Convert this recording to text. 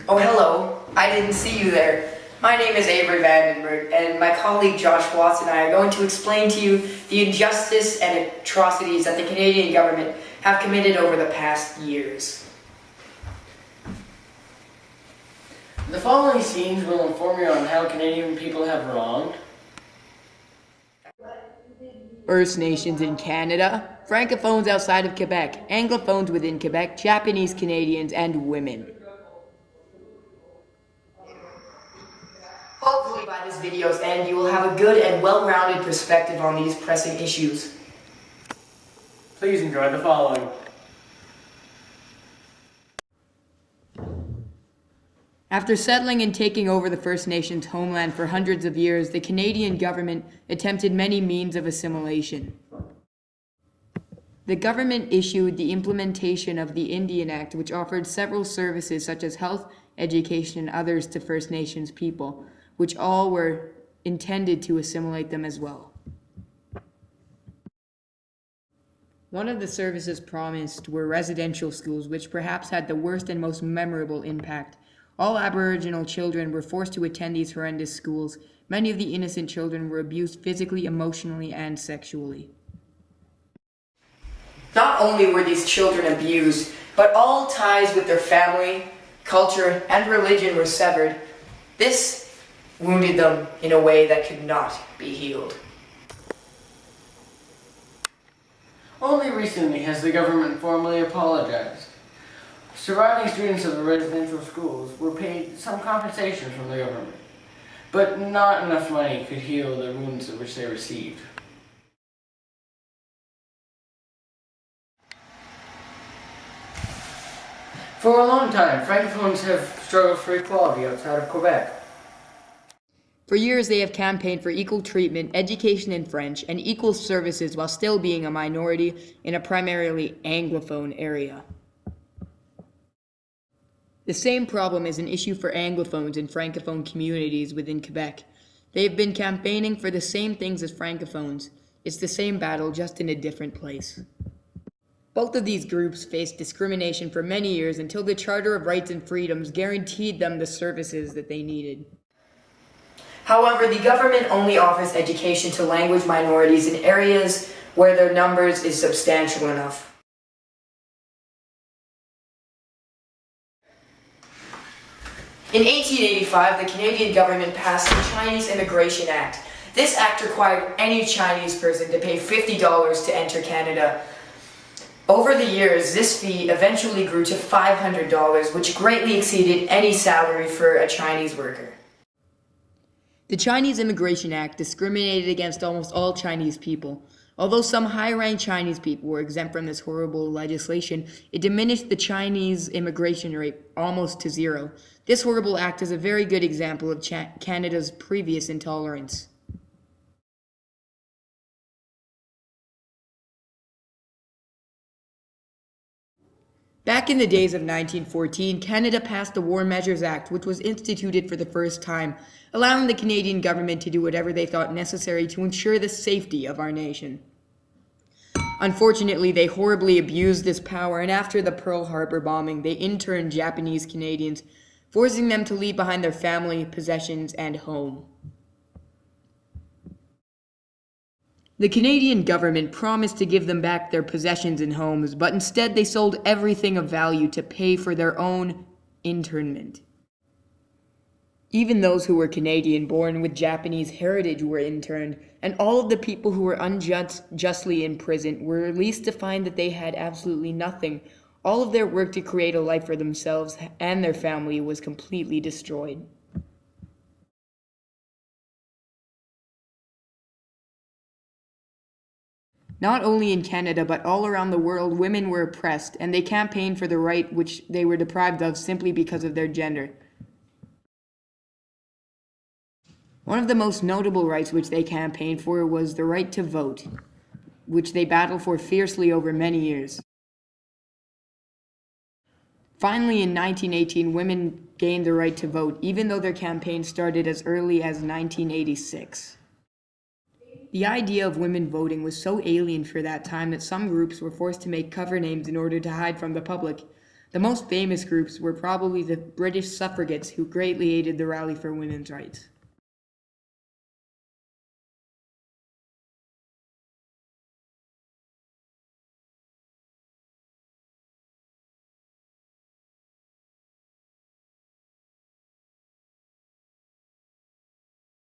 Oh, hello. I didn't see you there. My name is Avery Vandenberg, and my colleague Josh Watts and I are going to explain to you the injustice and atrocities that the Canadian government have committed over the past years. The following scenes will inform you on how Canadian people have wronged First Nations in Canada, Francophones outside of Quebec, Anglophones within Quebec, Japanese Canadians, and women. Hopefully by this video's end you will have a good and well-rounded perspective on these pressing issues. Please enjoy the following. After settling and taking over the First Nations homeland for hundreds of years, the Canadian government attempted many means of assimilation. The government issued the implementation of the Indian Act, which offered several services such as health, education, and others to First Nations people, which all were intended to assimilate them as well. One of the services promised were residential schools, which perhaps had the worst and most memorable impact. All Aboriginal children were forced to attend these horrendous schools. Many of the innocent children were abused physically, emotionally, and sexually. Not only were these children abused, but all ties with their family, culture, and religion were severed. This wounded them in a way that could not be healed. Only recently has the government formally apologized. Surviving students of the residential schools were paid some compensation from the government, but not enough money could heal the wounds which they received. For a long time, Francophones have struggled for equality outside of Quebec. For years, they have campaigned for equal treatment, education in French, and equal services while still being a minority in a primarily Anglophone area. The same problem is an issue for Anglophones and Francophone communities within Quebec. They have been campaigning for the same things as Francophones. It's the same battle, just in a different place. Both of these groups faced discrimination for many years until the Charter of Rights and Freedoms guaranteed them the services that they needed. However, the government only offers education to language minorities in areas where their numbers is substantial enough. In 1885, the Canadian government passed the Chinese Immigration Act. This act required any Chinese person to pay $50 to enter Canada. Over the years, this fee eventually grew to $500, which greatly exceeded any salary for a Chinese worker. The Chinese Immigration Act discriminated against almost all Chinese people. Although some high-ranked Chinese people were exempt from this horrible legislation, it diminished the Chinese immigration rate almost to zero. This horrible act is a very good example of Canada's previous intolerance. Back in the days of 1914, Canada passed the War Measures Act, which was instituted for the first time, allowing the Canadian government to do whatever they thought necessary to ensure the safety of our nation. Unfortunately, they horribly abused this power, and after the Pearl Harbor bombing, they interned Japanese Canadians, forcing them to leave behind their family, possessions, and home. The Canadian government promised to give them back their possessions and homes, but instead they sold everything of value to pay for their own internment. Even those who were Canadian born with Japanese heritage were interned, and all of the people who were unjustly imprisoned were released to find that they had absolutely nothing. All of their work to create a life for themselves and their family was completely destroyed. Not only in Canada, but all around the world, women were oppressed, and they campaigned for the right which they were deprived of simply because of their gender. One of the most notable rights which they campaigned for was the right to vote, which they battled for fiercely over many years. Finally, in 1918, women gained the right to vote, even though their campaign started as early as 1986. The idea of women voting was so alien for that time that some groups were forced to make cover names in order to hide from the public. The most famous groups were probably the British suffragettes who greatly aided the rally for women's rights.